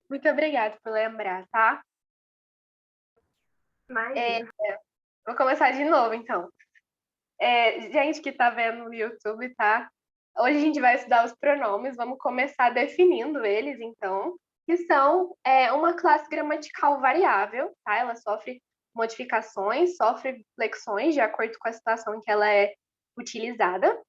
Muito obrigada por lembrar, tá? Imagina. Vou começar de novo, então. Gente que tá vendo no YouTube, tá? Hoje a gente vai estudar os pronomes, vamos começar definindo eles, então, que são uma classe gramatical variável, tá? Ela sofre modificações, sofre flexões de acordo com a situação em que ela é utilizada,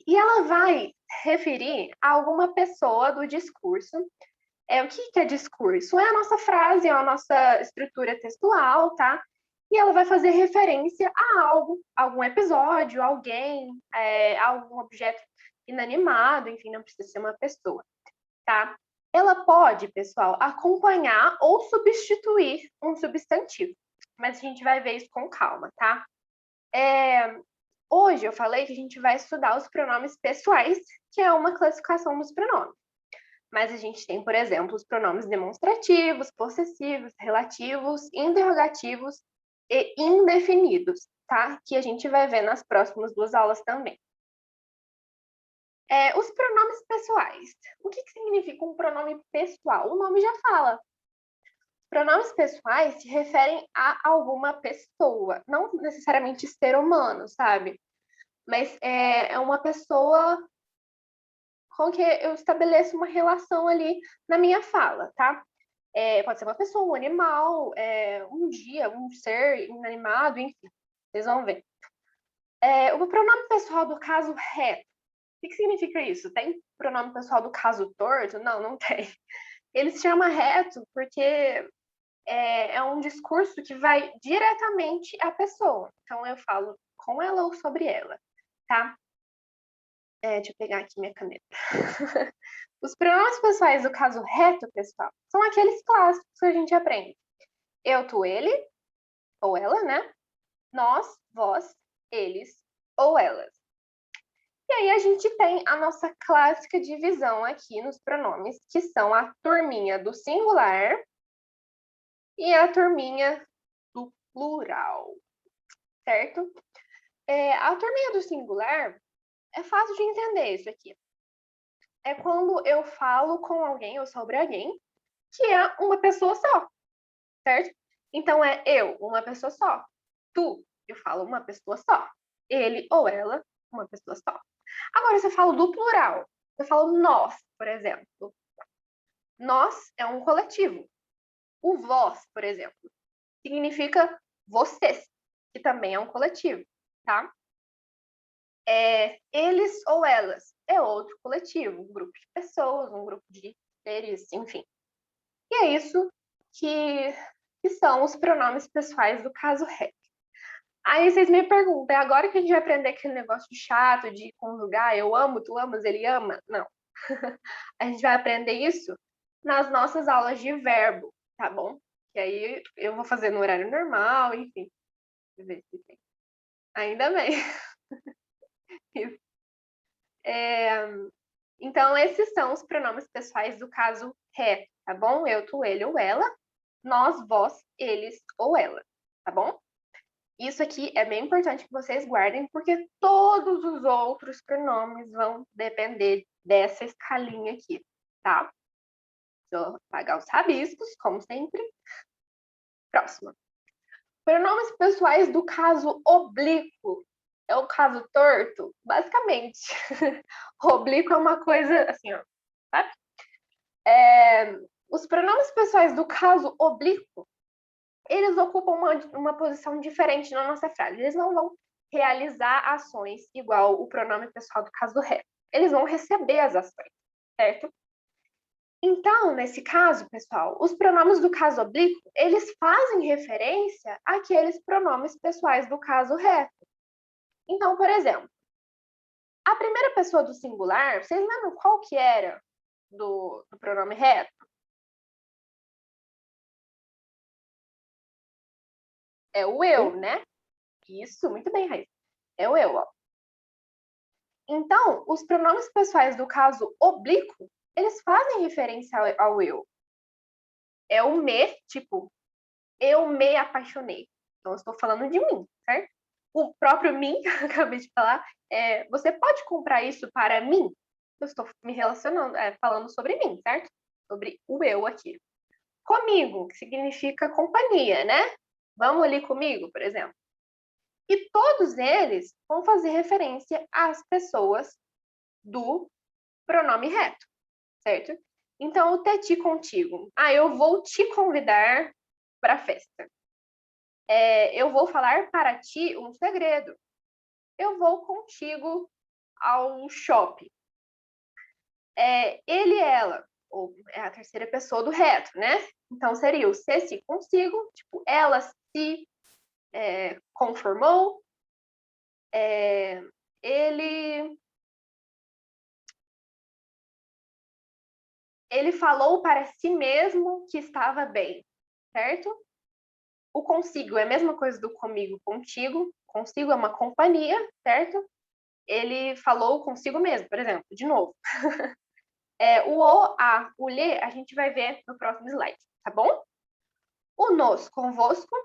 e ela vai referir a alguma pessoa do discurso. O que é discurso? É a nossa frase, é a nossa estrutura textual, tá? E ela vai fazer referência a algo, algum episódio, alguém, algum objeto inanimado, enfim, não precisa ser uma pessoa, tá? Ela pode, pessoal, acompanhar ou substituir um substantivo, mas a gente vai ver isso com calma, tá? Hoje eu falei que a gente vai estudar os pronomes pessoais, que é uma classificação dos pronomes. Mas a gente tem, por exemplo, os pronomes demonstrativos, possessivos, relativos, interrogativos e indefinidos, tá? Que a gente vai ver nas próximas duas aulas também. Os pronomes pessoais. O que significa um pronome pessoal? O nome já fala. Pronomes pessoais se referem a alguma pessoa, não necessariamente ser humano, sabe? Mas é uma pessoa com que eu estabeleço uma relação ali na minha fala, tá? Pode ser uma pessoa, um animal, um dia, um ser inanimado, enfim, vocês vão ver. O pronome pessoal do caso reto, o que significa isso? Tem pronome pessoal do caso torto? Não, não tem. Ele se chama reto porque é um discurso que vai diretamente à pessoa. Então, eu falo com ela ou sobre ela, tá? Deixa eu pegar aqui minha caneta. Os pronomes pessoais do caso reto, pessoal, são aqueles clássicos que a gente aprende. Eu, tu, ele, ou ela, né? Nós, vós, eles ou elas. E aí a gente tem a nossa clássica divisão aqui nos pronomes, que são a turminha do singular e a turminha do plural, certo? A turminha do singular é fácil de entender isso aqui. É quando eu falo com alguém ou sobre alguém que é uma pessoa só, certo? Então é eu, uma pessoa só. Tu, eu falo uma pessoa só. Ele ou ela, uma pessoa só. Agora, se eu falo do plural, eu falo nós, por exemplo. Nós é um coletivo. O vós, por exemplo, significa vocês, que também é um coletivo, tá? Eles ou elas é outro coletivo, um grupo de pessoas, um grupo de seres, enfim. E é isso que são os pronomes pessoais do caso reto. Aí vocês me perguntam, agora que a gente vai aprender aquele negócio chato de conjugar, eu amo, tu amas, ele ama? Não. A gente vai aprender isso nas nossas aulas de verbo, tá bom? Que aí eu vou fazer no horário normal, enfim. Deixa eu ver se tem. Ainda bem. Então, esses são os pronomes pessoais do caso reto, tá bom? Eu, tu, ele ou ela. Nós, vós, eles ou ela, tá bom? Isso aqui é bem importante que vocês guardem, porque todos os outros pronomes vão depender dessa escalinha aqui, tá? Vou apagar os rabiscos, como sempre. Próxima. Pronomes pessoais do caso oblíquo. É o caso torto? Basicamente. Oblíquo é uma coisa assim, ó. Sabe? Os pronomes pessoais do caso oblíquo, eles ocupam uma posição diferente na nossa frase. Eles não vão realizar ações igual o pronome pessoal do caso reto. Eles vão receber as ações, certo? Então, nesse caso, pessoal, os pronomes do caso oblíquo, eles fazem referência àqueles pronomes pessoais do caso reto. Então, por exemplo, a primeira pessoa do singular, vocês lembram qual que era do pronome reto? É o eu, né? Isso, muito bem, Raíssa. É o eu, ó. Então, os pronomes pessoais do caso oblíquo, eles fazem referência ao eu. É o me, tipo, eu me apaixonei. Então, eu estou falando de mim, certo? O próprio mim, que eu acabei de falar, você pode comprar isso para mim? eu estou me relacionando, falando sobre mim, certo? Sobre o eu aqui. Comigo, que significa companhia, né? Vamos ali comigo, por exemplo. E todos eles vão fazer referência às pessoas do pronome reto, certo? Então, o ter ti contigo. Eu vou te convidar para a festa. Eu vou falar para ti um segredo. Eu vou contigo ao shopping. Ele e ela, ou é a terceira pessoa do reto, né? Então, seria o se consigo, tipo, ela se conformou, ele falou para si mesmo que estava bem, certo? O consigo é a mesma coisa do comigo, contigo. Consigo é uma companhia, certo? Ele falou consigo mesmo, por exemplo, de novo. O lhe, a gente vai ver no próximo slide, tá bom? O nos, convosco,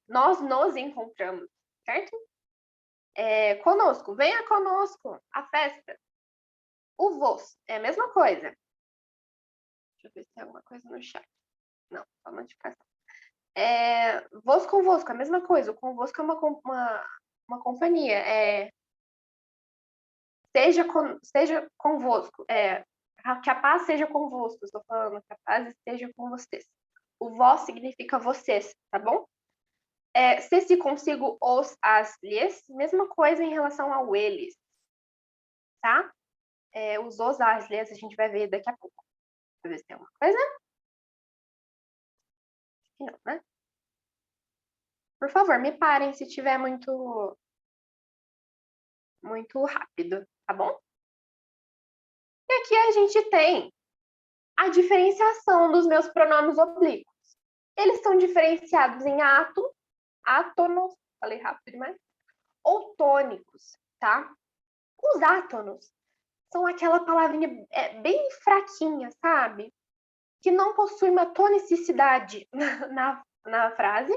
nós nos encontramos, certo? Conosco, venha conosco, a festa. O vos é a mesma coisa. Deixa eu ver se tem alguma coisa no chat. Não, só notificação. Vos convosco, a mesma coisa. O convosco é uma companhia. Seja convosco. Que a paz seja convosco. Estou falando que a paz esteja com vocês. O vós significa vocês, tá bom? Se consigo os, as, lhes, mesma coisa em relação ao eles, tá? Os os, as, lhes, a gente vai ver daqui a pouco. Deixa eu ver se tem alguma coisa. Não, né? Por favor, me parem se tiver muito rápido, tá bom? E aqui a gente tem a diferenciação dos meus pronomes oblíquos. Eles são diferenciados em átonos, falei rápido demais, ou tônicos, tá? Os átonos são aquela palavrinha bem fraquinha, sabe? Que não possui uma tonicidade na frase.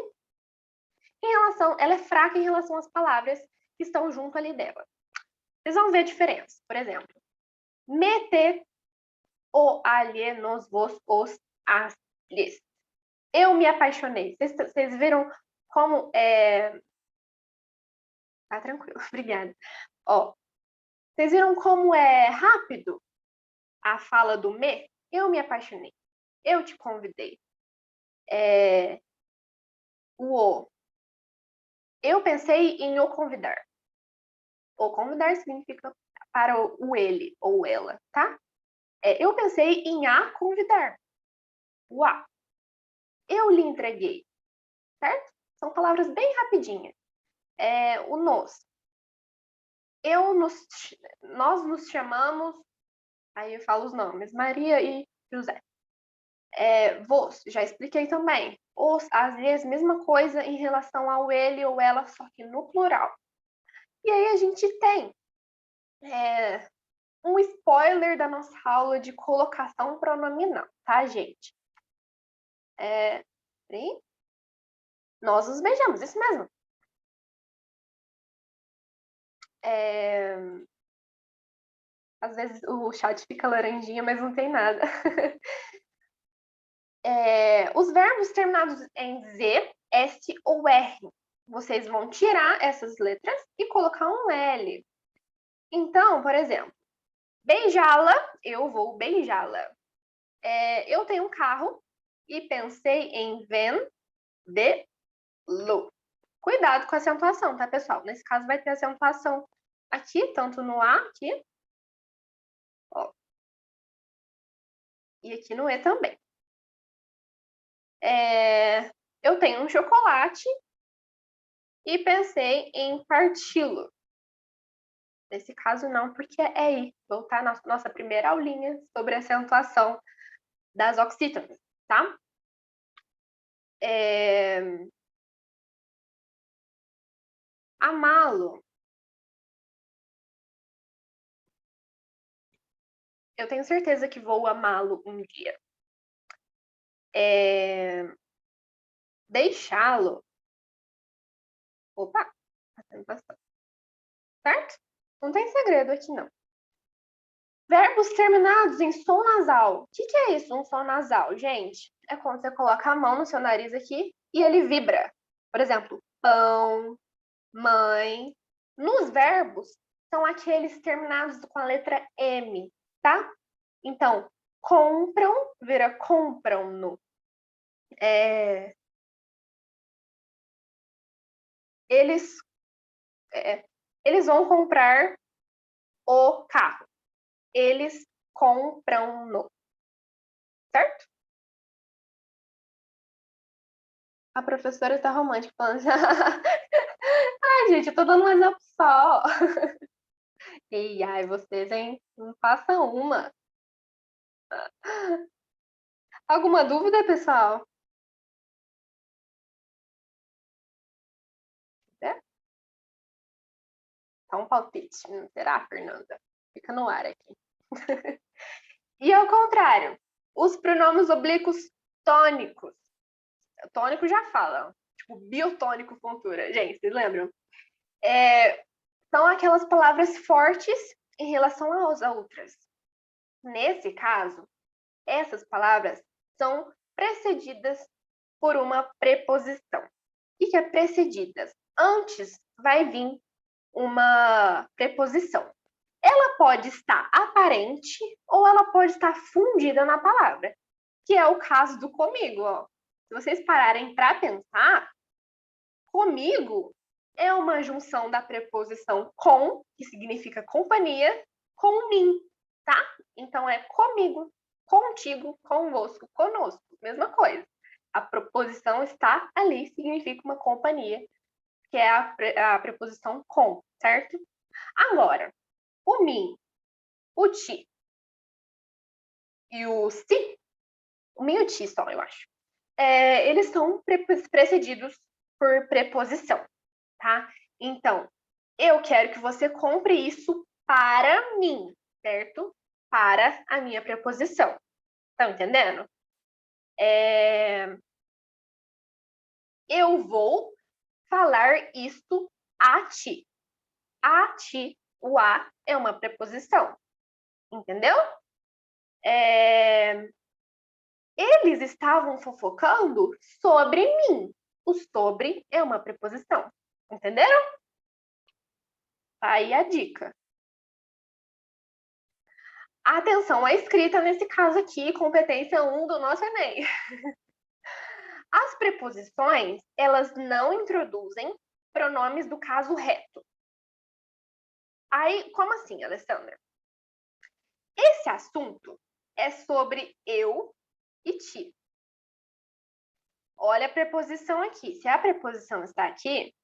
Ela é fraca em relação às palavras que estão junto ali dela. Vocês vão ver a diferença. Por exemplo, mete, o, alhe, nos, vos, os, as, lhes. Eu me apaixonei. Vocês viram como Tá tranquilo, obrigada. Vocês viram como é rápido a fala do me? Eu me apaixonei. Eu te convidei. O. Eu pensei em o convidar. O convidar significa para o ele ou ela, tá? Eu pensei em a convidar. O a. Eu lhe entreguei, certo? São palavras bem rapidinhas. O nos. Nós nos chamamos, aí eu falo os nomes, Maria e José. Vos, já expliquei também. Os, as, lhes, mesma coisa em relação ao ele ou ela, só que no plural. E aí a gente tem um spoiler da nossa aula de colocação pronominal, tá, gente? Nós nos beijamos, isso mesmo. Às vezes o chat fica laranjinha, mas não tem nada. Os verbos terminados em Z, S ou R, vocês vão tirar essas letras e colocar um L. Então, por exemplo, beijá-la, eu vou beijá-la. Eu tenho um carro e pensei em vendê-lo. Cuidado com a acentuação, tá, pessoal? Nesse caso vai ter acentuação aqui, tanto no A, aqui, e aqui no E também. Eu tenho um chocolate e pensei em parti-lo. Nesse caso, não, porque é I. Voltar na nossa primeira aulinha sobre a acentuação das oxítonas, tá? Amá-lo. Eu tenho certeza que vou amá-lo um dia. Deixá-lo. Opa, acentuação. Certo? Não tem segredo aqui, não. Verbos terminados em som nasal. O que é isso, um som nasal, gente? É quando você coloca a mão no seu nariz aqui e ele vibra. Por exemplo, pão, mãe. Nos verbos, são aqueles terminados com a letra M, tá? Então, compram, vira compram-no. Eles vão comprar o carro. Eles compram-no. Certo? A professora está romântica falando assim. Ai, gente, eu tô dando um exemplo só. E ai, vocês, hein? Não façam uma. Alguma dúvida, pessoal? É? Tá um palpite. Será, Fernanda? Fica no ar aqui. E ao contrário, os pronomes oblíquos tônicos. Tônico já fala. Tipo, biotônico fontura. Gente, vocês lembram? São aquelas palavras fortes em relação às outras. Nesse caso, essas palavras são precedidas por uma preposição. O que é precedidas? Antes vai vir uma preposição. Ela pode estar aparente ou ela pode estar fundida na palavra, que é o caso do comigo. Ó. Se vocês pararem para pensar, comigo é uma junção da preposição com, que significa companhia, com mim, tá? Então é comigo, contigo, convosco, conosco, mesma coisa. A preposição está ali, significa uma companhia, que é a preposição com, certo? Agora, o mim, o ti e o si, o mim e o ti só, eu acho, eles são precedidos por preposição, tá? Então, eu quero que você compre isso para mim, certo? Para a minha preposição. Tá entendendo? Eu vou falar isto a ti. A ti, o a é uma preposição. Entendeu? Eles estavam fofocando sobre mim. O sobre é uma preposição. Entenderam? Aí a dica. Atenção à escrita nesse caso aqui, competência 1 do nosso Enem. As preposições, elas não introduzem pronomes do caso reto. Aí, como assim, Alessandra? Esse assunto é sobre eu e ti. Olha a preposição aqui. Se a preposição está aqui,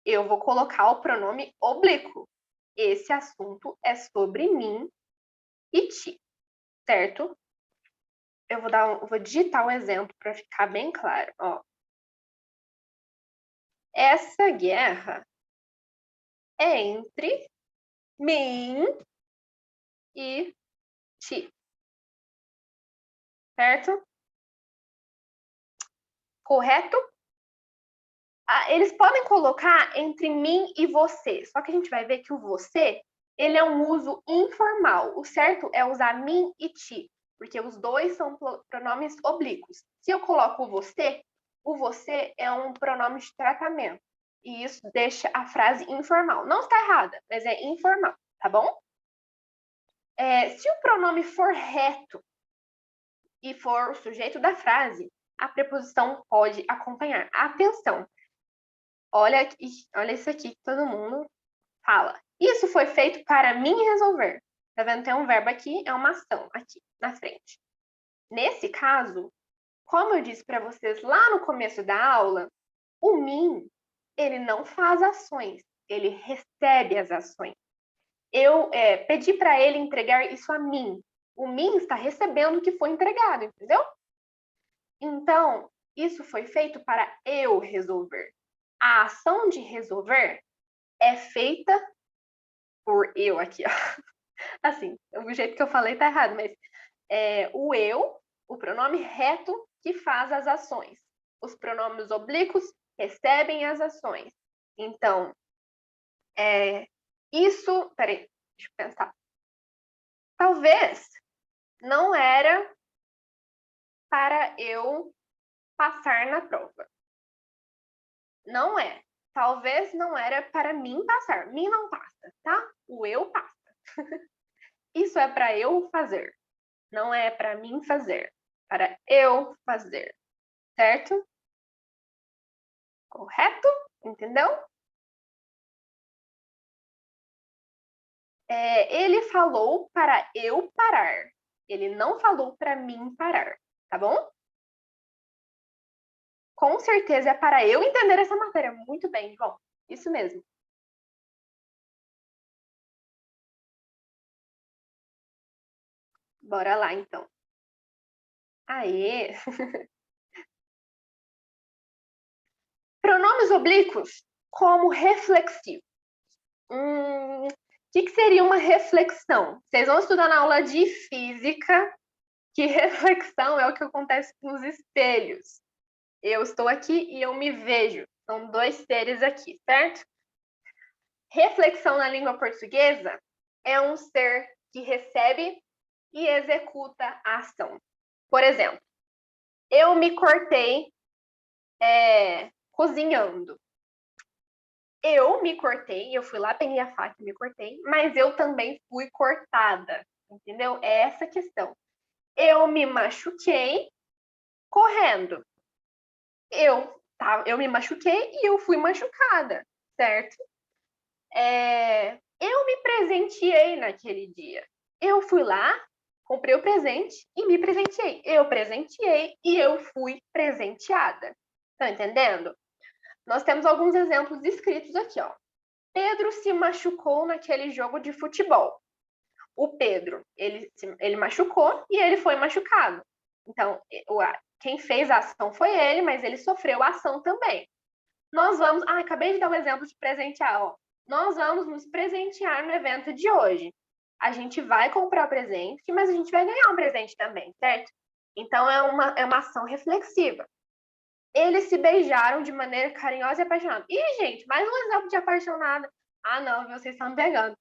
eu vou colocar o pronome oblíquo. Esse assunto é sobre mim e ti, certo? Eu vou digitar um exemplo para ficar bem claro. Ó. Essa guerra é entre mim e ti. Certo? Correto? Eles podem colocar entre mim e você, só que a gente vai ver que o você, ele é um uso informal. O certo é usar mim e ti, porque os dois são pronomes oblíquos. Se eu coloco o você é um pronome de tratamento. E isso deixa a frase informal. Não está errada, mas é informal, tá bom? Se o pronome for reto e for o sujeito da frase, a preposição pode acompanhar. Atenção! Olha isso aqui que todo mundo fala. Isso foi feito para mim resolver. Tá vendo? Tem um verbo aqui, é uma ação aqui na frente. Nesse caso, como eu disse para vocês lá no começo da aula, o mim, ele não faz ações, ele recebe as ações. Eu pedi para ele entregar isso a mim. O mim está recebendo o que foi entregado, entendeu? Então, isso foi feito para eu resolver. A ação de resolver é feita por eu aqui, ó. Assim, o jeito que eu falei tá errado, mas o eu, o pronome reto que faz as ações. Os pronomes oblíquos recebem as ações. Então, Isso, peraí, deixa eu pensar. Talvez não era para eu passar na prova. Não é. Talvez não era para mim passar. Mim não passa, tá? O eu passa. Isso é para eu fazer. Não é para mim fazer. Para eu fazer. Certo? Correto? Entendeu? Ele falou para eu parar. Ele não falou para mim parar. Tá bom? Com certeza é para eu entender essa matéria. Muito bem, João. Isso mesmo. Bora lá, então. Aê! Pronomes oblíquos como reflexivo. O que seria uma reflexão? Vocês vão estudar na aula de física que reflexão é o que acontece nos espelhos. Eu estou aqui e eu me vejo. São dois seres aqui, certo? Reflexão na língua portuguesa é um ser que recebe e executa a ação. Por exemplo, eu me cortei cozinhando. Eu me cortei, eu fui lá, peguei a faca e me cortei, mas eu também fui cortada, entendeu? É essa a questão. Eu me machuquei correndo. Eu me machuquei e eu fui machucada, certo? Eu me presenteei naquele dia. Eu fui lá, comprei o presente e me presenteei. Eu presenteei e eu fui presenteada. Estão entendendo? Nós temos alguns exemplos escritos aqui, ó. Pedro se machucou naquele jogo de futebol. O Pedro, ele machucou e ele foi machucado. Então, quem fez a ação foi ele, mas ele sofreu a ação também. Nós vamos... acabei de dar um exemplo de presentear, ó. Nós vamos nos presentear no evento de hoje. A gente vai comprar o presente, mas a gente vai ganhar um presente também, certo? Então, é uma ação reflexiva. Eles se beijaram de maneira carinhosa e apaixonada. Ih, gente, mais um exemplo de apaixonada. Ah, não, vocês estão me pegando.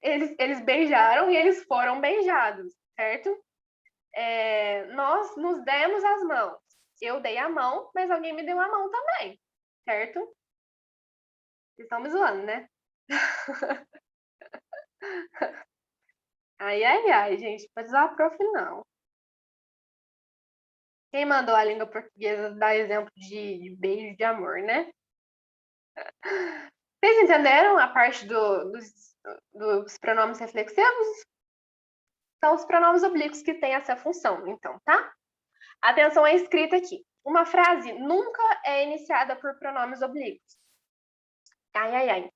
Eles beijaram e eles foram beijados, certo? Nós nos demos as mãos. Eu dei a mão, mas alguém me deu a mão também, certo? Vocês estão me zoando, né? Ai, ai, ai, gente, pode usar a prof, não. Quem mandou a língua portuguesa dar exemplo de beijo de amor, né? Vocês entenderam a parte dos pronomes reflexivos? São os pronomes oblíquos que têm essa função, então, tá? Atenção à escrita aqui. Uma frase nunca é iniciada por pronomes oblíquos. Ai, ai, ai.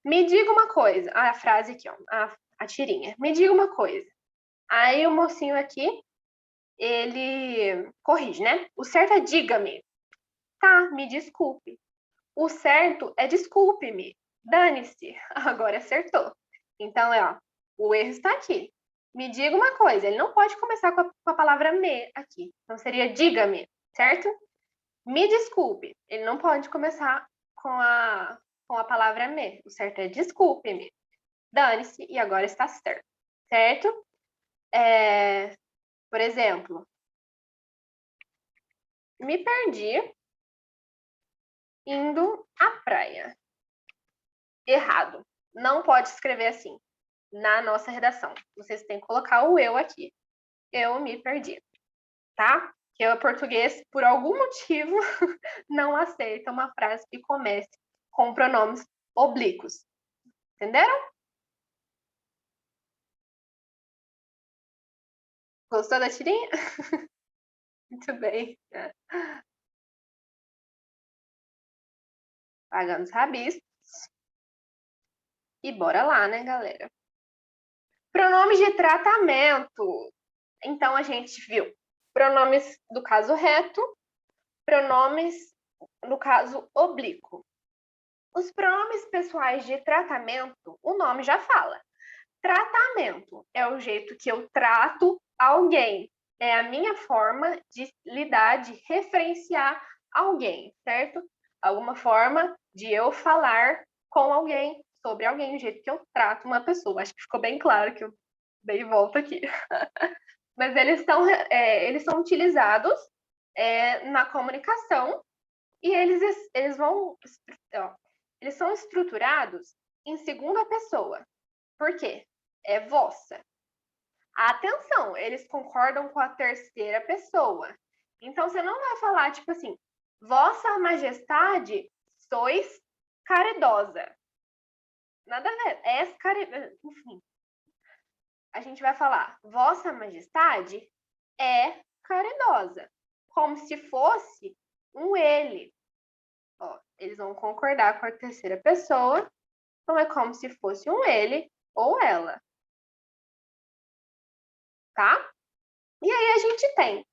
Me diga uma coisa. A frase aqui, ó. A tirinha. Me diga uma coisa. Aí o mocinho aqui, ele corrige, né? O certo é diga-me. Tá, me desculpe. O certo é desculpe-me. Dane-se. Agora acertou. Então, ó, o erro está aqui. Me diga uma coisa. Ele não pode começar com a palavra me aqui. Então, seria diga-me, certo? Me desculpe. Ele não pode começar com a palavra me. O certo é desculpe-me. Dane-se e agora está certo. Certo? Por exemplo, me perdi indo à praia. Errado. Não pode escrever assim na nossa redação. Vocês têm que colocar o eu aqui. Eu me perdi. Tá? Que o português, por algum motivo, não aceita uma frase que comece com pronomes oblíquos. Entenderam? Gostou da tirinha? Muito bem. Pagando os rabiscos. E bora lá, né, galera? Pronomes de tratamento. Então, a gente viu pronomes do caso reto, pronomes do caso oblíquo. Os pronomes pessoais de tratamento, o nome já fala. Tratamento é o jeito que eu trato alguém. É a minha forma de lidar, de referenciar alguém, certo? Alguma forma de eu falar com alguém sobre alguém, o jeito que eu trato uma pessoa. Acho que ficou bem claro que eu dei volta aqui. Mas eles são utilizados na comunicação e eles vão, ó, eles são estruturados em segunda pessoa. Por quê? É vossa. Atenção, eles concordam com a terceira pessoa. Então, você não vai falar, tipo assim, Vossa Majestade, sois caridosa. Nada a ver. Enfim, a gente vai falar, Vossa Majestade é caridosa. Como se fosse um ele. Ó, eles vão concordar com a terceira pessoa. Então, é como se fosse um ele ou ela. Tá? E aí a gente tem.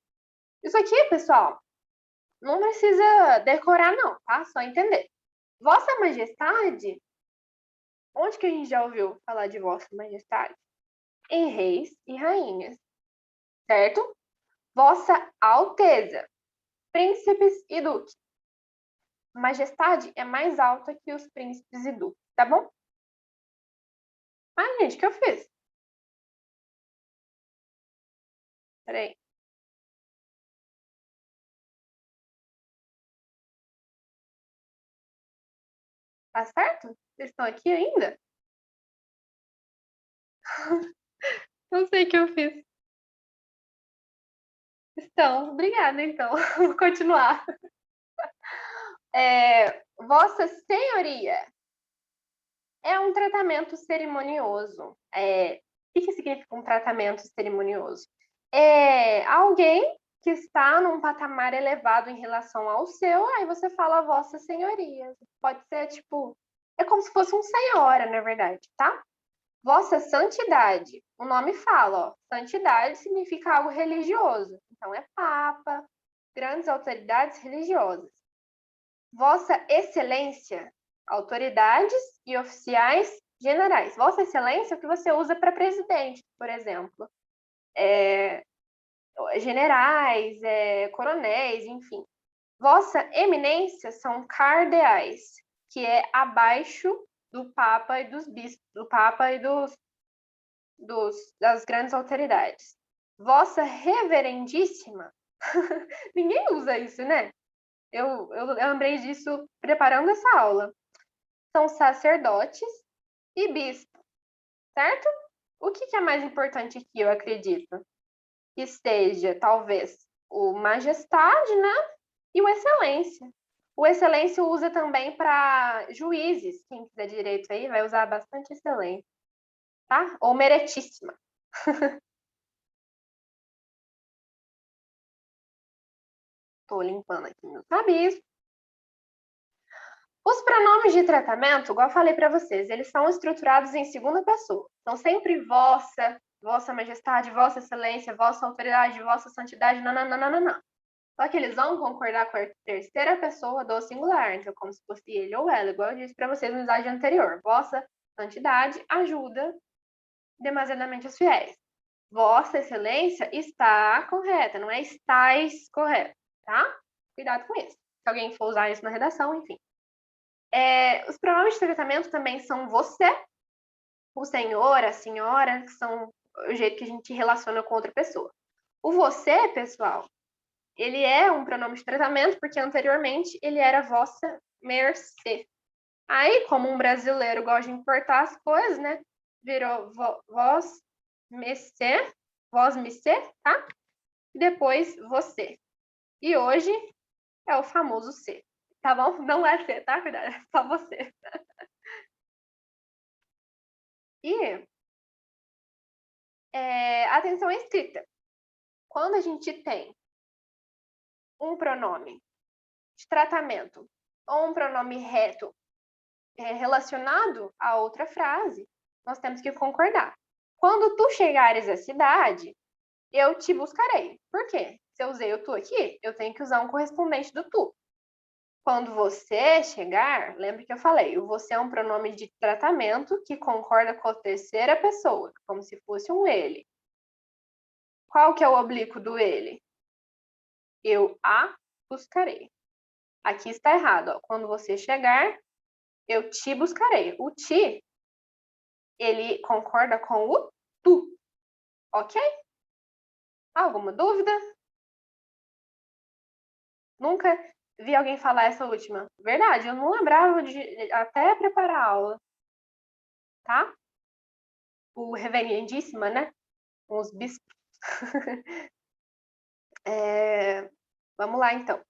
Isso aqui, pessoal, não precisa decorar, não, tá? Só entender. Vossa Majestade, onde que a gente já ouviu falar de Vossa Majestade? Em reis e rainhas, certo? Vossa Alteza, príncipes e duques. Majestade é mais alta que os príncipes e duques, tá bom? Ai, gente, o que eu fiz? Peraí. Tá certo? Vocês estão aqui ainda? Não sei o que eu fiz. Então, obrigada, então. Vou continuar. Vossa Senhoria é um tratamento cerimonioso. O que significa um tratamento cerimonioso? É alguém que está num patamar elevado em relação ao seu, aí você fala Vossa Senhoria. Pode ser, tipo, é como se fosse um senhora, na verdade, tá? Vossa Santidade. O nome fala, ó, santidade significa algo religioso. Então, é papa, grandes autoridades religiosas. Vossa Excelência, autoridades e oficiais generais. Vossa Excelência é o que você usa para presidente, por exemplo. Generais, coronéis, enfim. Vossa Eminência são cardeais, que é abaixo do Papa e dos bispos, do Papa e das grandes autoridades. Vossa Reverendíssima, ninguém usa isso, né? Eu lembrei disso preparando essa aula. São sacerdotes e bispos, certo? O que é mais importante aqui, eu acredito? Que seja, talvez, o majestade, né? E o excelência. O excelência usa também para juízes. Quem quiser direito aí vai usar bastante excelência, tá? Ou meritíssima. Tô limpando aqui meus rabiscos. Os pronomes de tratamento, igual eu falei para vocês, eles são estruturados em segunda pessoa. São sempre vossa, vossa majestade, vossa excelência, vossa autoridade, vossa santidade, não. Só que eles vão concordar com a terceira pessoa do singular, então como se fosse ele ou ela, igual eu disse para vocês no slide anterior. Vossa santidade ajuda demasiadamente os fiéis. Vossa excelência está correta, não é estáis correto, tá? Cuidado com isso. Se alguém for usar isso na redação, enfim. Os pronomes de tratamento também são você, o senhor, a senhora, que são o jeito que a gente relaciona com outra pessoa. O você, pessoal, ele é um pronome de tratamento porque anteriormente ele era vossa mercê. Aí, como um brasileiro gosta de importar as coisas, né? Virou vós mercê, tá? E depois você. E hoje é o famoso C. Tá bom? Não é C, tá? Cuidado, é só você. E atenção à escrita. Quando a gente tem um pronome de tratamento ou um pronome reto relacionado a outra frase, nós temos que concordar. Quando tu chegares à cidade, eu te buscarei. Por quê? Se eu usei o tu aqui, eu tenho que usar um correspondente do tu. Quando você chegar, lembre que eu falei, o você é um pronome de tratamento que concorda com a terceira pessoa, como se fosse um ele. Qual que é o oblíquo do ele? Eu a buscarei. Aqui está errado. Ó. Quando você chegar, Eu te buscarei. O te, ele concorda com o tu, ok? Alguma dúvida? Nunca vi alguém falar essa última. Verdade, eu não lembrava de até preparar a aula, tá? O reverendíssima, né? Com os bispos. Vamos lá, então.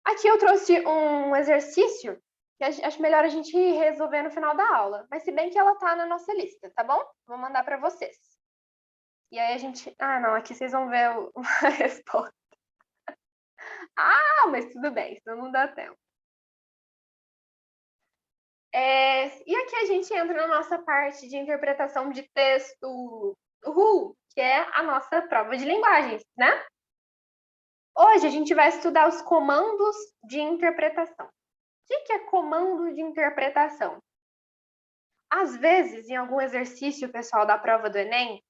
Aqui eu trouxe um exercício que acho melhor a gente resolver no final da aula. Mas se bem que ela tá na nossa lista, tá bom? Vou mandar para vocês. E aí a gente... Ah, não, aqui vocês vão ver a resposta. Ah, mas tudo bem, senão não dá tempo. E aqui a gente entra na nossa parte de interpretação de texto, que é a nossa prova de linguagens, né? Hoje a gente vai estudar os comandos de interpretação. O que é comando de interpretação? Às vezes, em algum exercício, pessoal, da prova do Enem,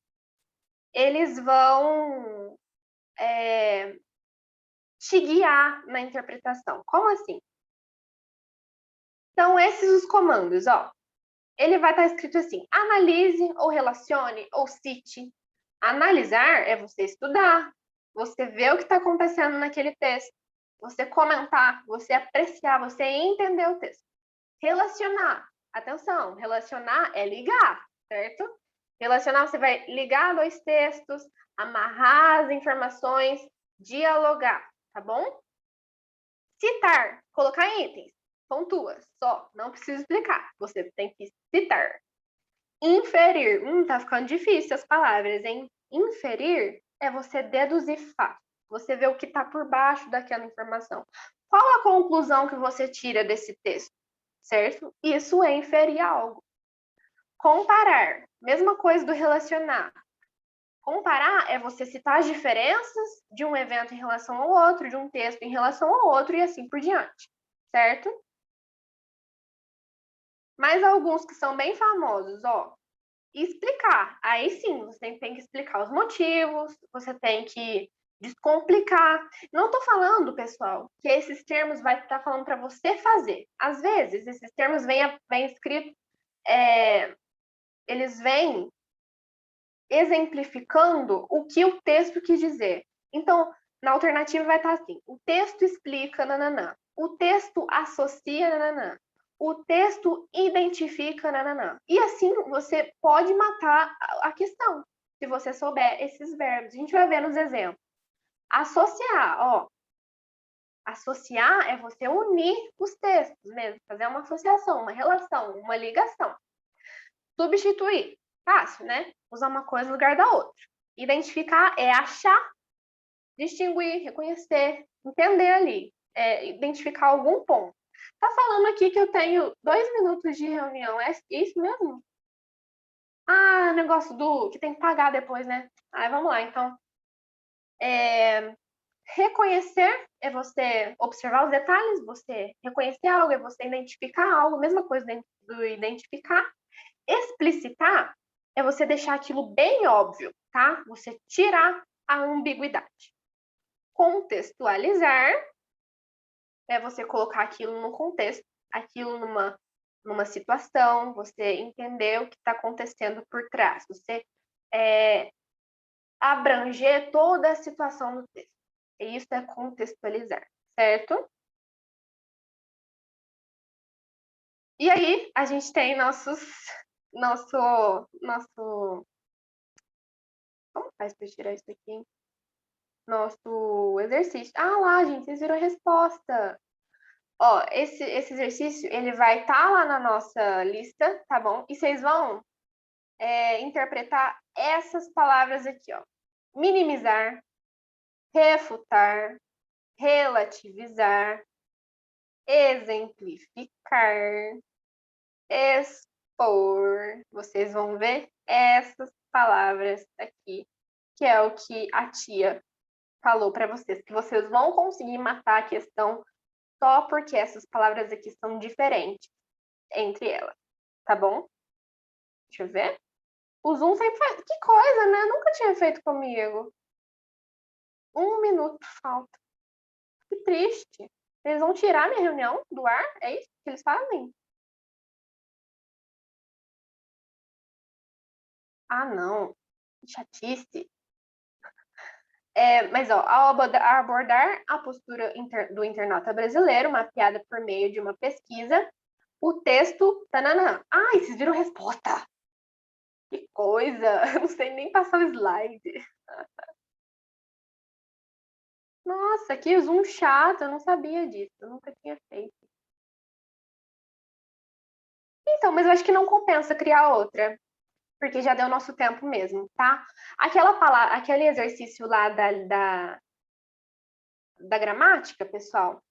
eles vão te guiar na interpretação. Como assim? Então, esses os comandos, ó. Ele vai estar escrito assim: analise, ou relacione, ou cite. Analisar é você estudar, você ver o que está acontecendo naquele texto, você comentar, você apreciar, você entender o texto. Relacionar, atenção, relacionar é ligar, certo? Relacionar, você vai ligar dois textos, amarrar as informações, dialogar, tá bom? Citar, colocar itens, pontua, só, não precisa explicar, você tem que citar. Inferir, tá ficando difícil as palavras, hein? Inferir é você deduzir fatos, você vê o que está por baixo daquela informação. Qual a conclusão que você tira desse texto, certo? Isso é inferir algo. Comparar, mesma coisa do relacionar. Comparar é você citar as diferenças de um evento em relação ao outro, de um texto em relação ao outro e assim por diante, certo? Mais alguns que são bem famosos, ó. Explicar. Aí sim, você tem que explicar os motivos, você tem que descomplicar. Não estou falando, pessoal, que esses termos vai estar falando para você fazer. Às vezes, esses termos vêm escritos, eles vêm exemplificando o que o texto quis dizer. Então, na alternativa vai estar assim: o texto explica, nananã. O texto associa, nananã. O texto identifica, nananã. E assim você pode matar a questão, se você souber esses verbos. A gente vai ver nos exemplos. Associar, ó. Associar é você unir os textos mesmo, fazer uma associação, uma relação, uma ligação. Substituir, fácil, né? Usar uma coisa no lugar da outra. Identificar é achar, distinguir, reconhecer, entender ali, identificar algum ponto. Tá falando aqui que eu tenho 2 minutos de reunião, é isso mesmo? Ah, negócio do que tem que pagar depois, né? Vamos lá, então. Reconhecer é você observar os detalhes, você reconhecer algo, é você identificar algo, mesma coisa do identificar. Explicitar é você deixar aquilo bem óbvio, tá? Você tirar a ambiguidade. Contextualizar é você colocar aquilo no contexto, aquilo numa situação, você entender o que está acontecendo por trás, você abranger toda a situação do texto. E isso é contextualizar, certo? E aí, a gente tem nosso... Como faz para tirar isso aqui? Nosso exercício. Ah lá, gente, vocês viram a resposta. Ó, esse exercício, ele vai estar lá na nossa lista, tá bom? E vocês vão interpretar essas palavras aqui, ó. Minimizar, refutar, relativizar, exemplificar, expor. Vocês vão ver essas palavras aqui, que é o que a tia falou para vocês, que vocês vão conseguir matar a questão só porque essas palavras aqui são diferentes entre elas, tá bom? Deixa eu ver. O Zoom sempre faz... Que coisa, né? Nunca tinha feito comigo. 1 minuto falta. Que triste. Eles vão tirar minha reunião do ar? É isso que eles fazem? Ah, não. Que chatice. Mas, ó, ao abordar a postura do internauta brasileiro, mapeada por meio de uma pesquisa, o texto... Tananã. Ai, vocês viram a resposta. Que coisa. Eu não sei nem passar o slide. Nossa, que zoom chato. Eu não sabia disso. Eu nunca tinha feito. Então, mas eu acho que não compensa criar outra. Porque já deu nosso tempo mesmo, tá? Aquela palavra, aquele exercício lá da gramática, pessoal,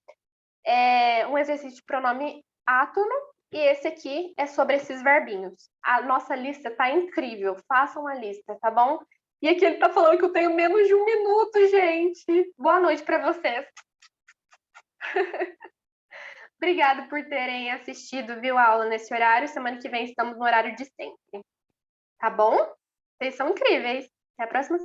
é um exercício de pronome átono, e esse aqui é sobre esses verbinhos. A nossa lista tá incrível, façam a lista, tá bom? E aqui ele tá falando que eu tenho menos de 1 minuto, gente. Boa noite para vocês. Obrigada por terem assistido, viu, a aula nesse horário. Semana que vem estamos no horário de sempre, tá bom? Vocês são incríveis. Até a próxima.